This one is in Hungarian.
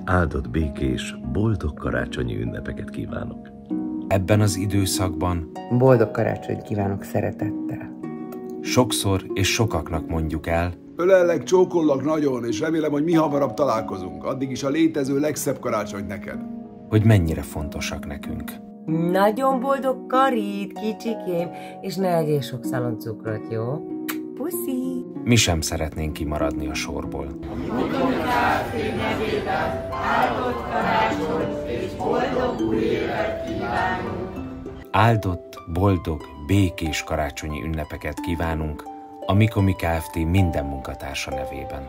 Áldott, békés, boldog karácsonyi ünnepeket kívánok! Ebben az időszakban boldog karácsonyt kívánok szeretettel. Sokszor és sokaknak mondjuk el: ölellek, csókollak nagyon, és remélem, hogy mi hamarabb találkozunk. Addig is a létező legszebb karácsonyt neked. Hogy mennyire fontosak nekünk. Nagyon boldog Karit, kicsikém, és ne egyél sok szaloncukrot, jó? Puszi! Mi sem szeretnénk kimaradni a sorból. Mikomi Kft. Nevében áldott karácsony és boldog új évet kívánunk! Áldott, boldog, békés karácsonyi ünnepeket kívánunk a Mikomi Kft. Minden munkatársa nevében.